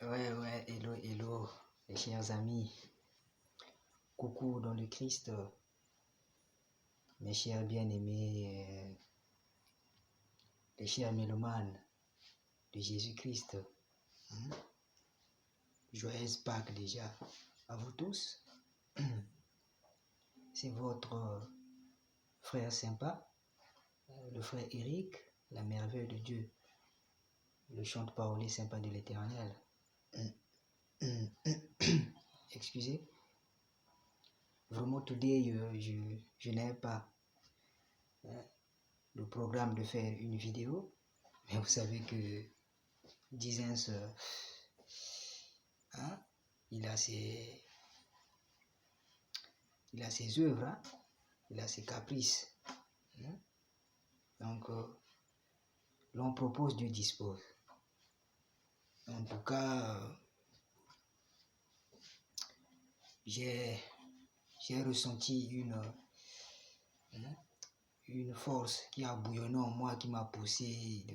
Hello, les chers amis. Coucou dans le Christ, mes chers bien-aimés, les chers mélomanes de Jésus-Christ. Joyeuse Pâques déjà à vous tous. C'est votre frère sympa, le frère Eric, la merveille de Dieu, le chante-parolier sympa de l'Éternel. Excusez. Vraiment, today, je n'ai pas le programme de faire une vidéo, mais vous savez que Dizens, il a ses œuvres, hein? Il a ses caprices. Donc, l'on propose, Dieu dispose. En tout cas, j'ai ressenti une force qui a bouillonné en moi, qui m'a poussé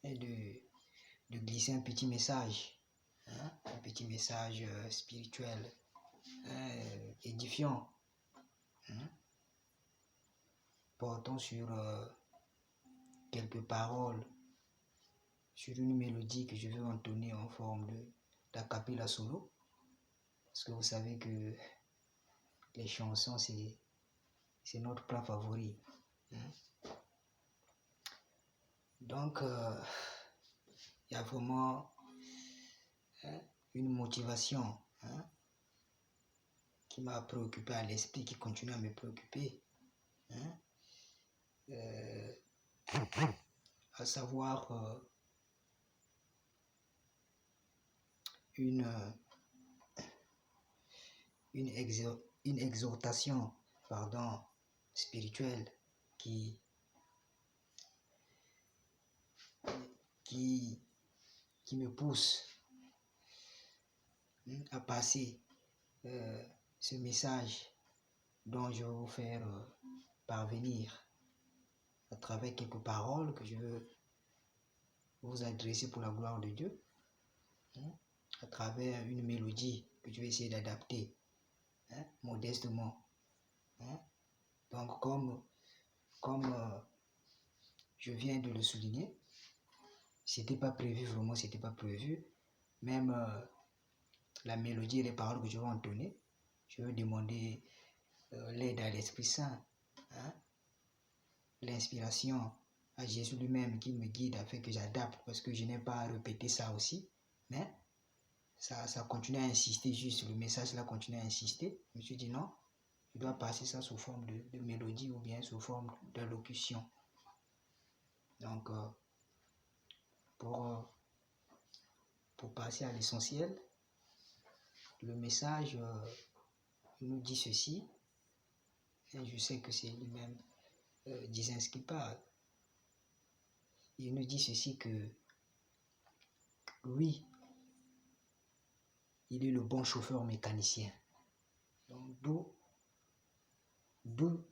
de glisser un petit message, un petit message spirituel, édifiant, portant sur quelques paroles, sur une mélodie que je veux entonner en forme d'a cappella solo, parce que vous savez que les chansons, c'est notre plat favori. Donc, il y a vraiment une motivation qui m'a préoccupé à l'esprit, qui continue à me préoccuper, à savoir une exhortation spirituelle qui me pousse à passer ce message dont je vais vous faire parvenir à travers quelques paroles que je veux vous adresser pour la gloire de Dieu, à travers une mélodie que je vais essayer d'adapter modestement. Donc, comme je viens de le souligner, c'était pas prévu, vraiment, c'était pas prévu. Même la mélodie et les paroles que je vais entonner, je vais demander l'aide à l'Esprit Saint, l'inspiration à Jésus lui-même qui me guide afin que j'adapte, parce que je n'ai pas à répéter ça aussi, mais ça continue à insister, juste le message là continue à insister. Je me suis dit non, je dois passer ça sous forme de mélodie ou bien sous forme d'allocution. Donc, pour passer à l'essentiel, le message nous dit ceci, et je sais que c'est lui-même Dizens qui parle. Il nous dit ceci, que lui, il est le bon chauffeur mécanicien. Donc, d'où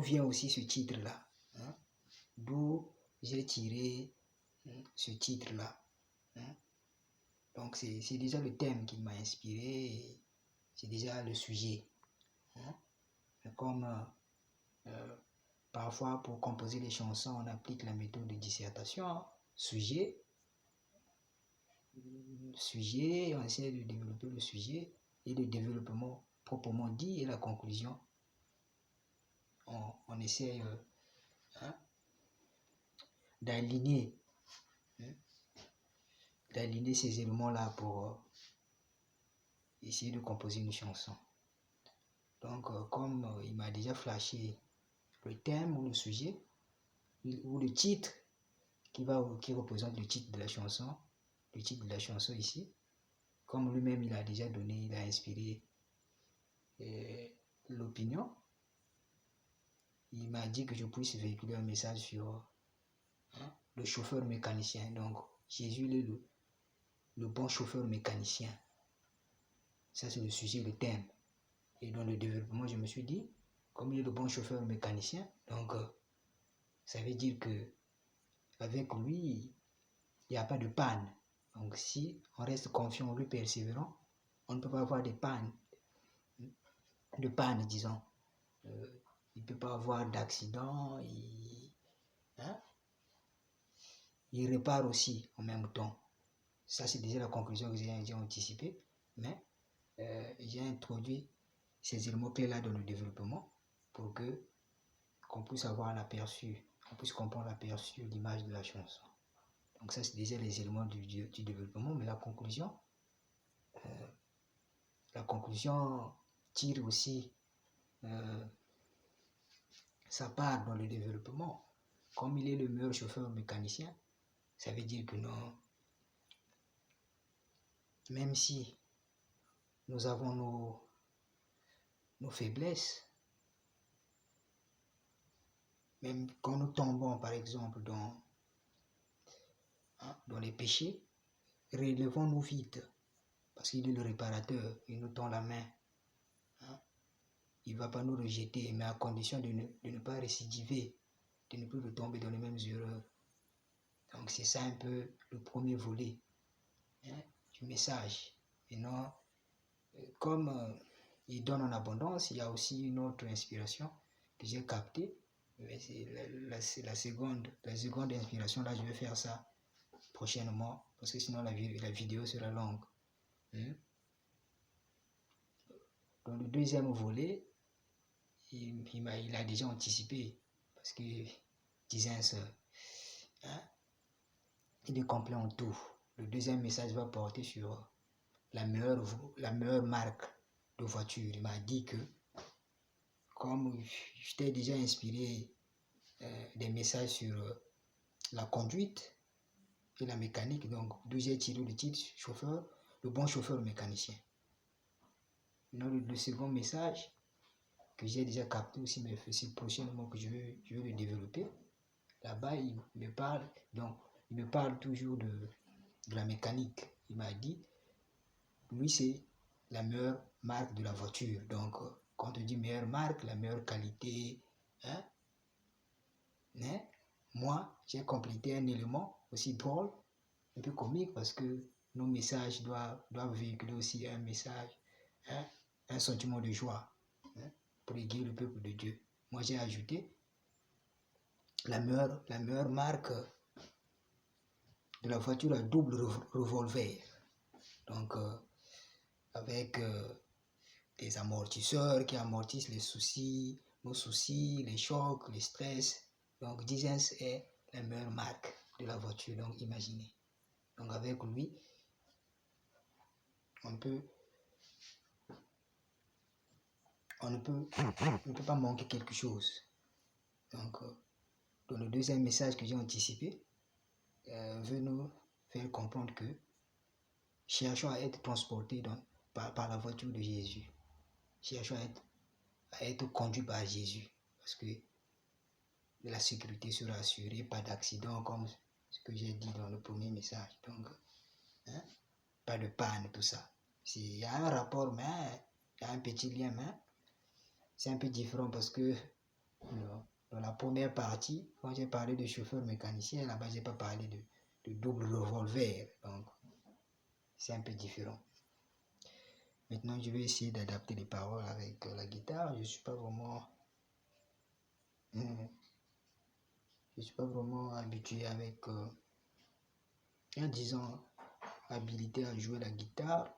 vient aussi ce titre-là, d'où j'ai tiré ce titre-là. Donc, c'est déjà le thème qui m'a inspiré, c'est déjà le sujet. Comme parfois, pour composer les chansons, on applique la méthode de dissertation, sujet, on essaie de développer le sujet et le développement proprement dit et la conclusion. On essaie d'aligner ces éléments-là pour essayer de composer une chanson. Donc, comme il m'a déjà flashé le thème ou le sujet, ou le titre qui représente le titre de la chanson, ici, comme lui-même il a déjà donné, il a inspiré l'opinion, il m'a dit que je puisse véhiculer un message sur le chauffeur mécanicien. Donc, Jésus il est le bon chauffeur mécanicien. Ça, c'est le sujet, le thème. Et dans le développement, je me suis dit, comme il est le bon chauffeur mécanicien, donc ça veut dire que avec lui, il n'y a pas de panne. Donc si on reste confiant en lui, persévérant, on ne peut pas avoir de panne, disons. Il ne peut pas avoir d'accident, il répare aussi en même temps. Ça, c'est déjà la conclusion que j'ai anticipée, mais j'ai introduit ces éléments clés-là dans le développement pour qu'on puisse avoir l'aperçu, qu'on puisse comprendre l'aperçu, l'image de la chanson. Donc ça, c'est déjà les éléments du développement, mais la conclusion tire aussi sa part dans le développement. Comme il est le meilleur chauffeur mécanicien, ça veut dire que non, même si nous avons nos faiblesses, même quand nous tombons par exemple dans les péchés, relevons-nous vite, parce qu'il est le réparateur, il nous tend la main. Il ne va pas nous rejeter, mais à condition de ne pas récidiver, de ne plus tomber dans les mêmes erreurs. Donc c'est ça un peu le premier volet du message. Maintenant, comme il donne en abondance, il y a aussi une autre inspiration que j'ai captée. C'est la seconde inspiration, là je vais faire ça prochainement, parce que sinon la vidéo sera longue. Dans le deuxième volet, il a déjà anticipé, parce que disant ça, il est complet en tout. Le deuxième message va porter sur la meilleure marque de voiture. Il m'a dit que, comme je t'ai déjà inspiré des messages sur la conduite et la mécanique, donc d'où j'ai tiré le titre chauffeur, le bon chauffeur mécanicien. Maintenant, le second message que j'ai déjà capté aussi, mais c'est prochainement que je veux le développer. Là-bas, il me parle toujours de la mécanique. Il m'a dit, lui, c'est la meilleure marque de la voiture. Donc, quand on dit meilleure marque, la meilleure qualité, mais moi, j'ai complété un élément aussi drôle, un peu comique, parce que nos messages doivent véhiculer aussi un message, un sentiment de joie, pour égayer le peuple de Dieu. Moi, j'ai ajouté la meilleure marque de la voiture à double revolver. Donc, avec des amortisseurs qui amortissent les soucis, nos soucis, les chocs, les stress. Donc, Dizens est la meilleure marque de la voiture, donc imaginez. Donc, avec lui, on ne peut pas manquer quelque chose. Donc, dans le deuxième message que j'ai anticipé, veut nous faire comprendre que cherchons à être transportés par la voiture de Jésus. Cherchons à être conduits par Jésus, parce que la sécurité sera assurée, pas d'accident, comme ce que j'ai dit dans le premier message. Donc, pas de panne, tout ça. Il y a un rapport, mais il y a un petit lien, mais c'est un peu différent, parce que dans la première partie, quand j'ai parlé de chauffeur mécanicien, là-bas, je n'ai pas parlé de double revolver. Donc, c'est un peu différent. Maintenant, je vais essayer d'adapter les paroles avec la guitare. Je ne suis pas vraiment habitué avec, disons, habilité à jouer la guitare.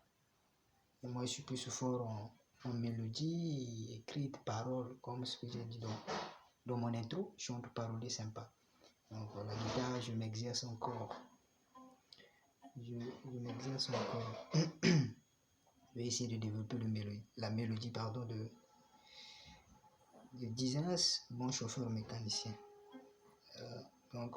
Et moi, je suis plus fort en mélodie, écrite, paroles, comme ce que j'ai dit dans mon intro. Je chante parler sympa. Donc, la guitare, je m'exerce encore. Je vais essayer de développer la mélodie de Dizens, bon chauffeur mécanicien. Donc,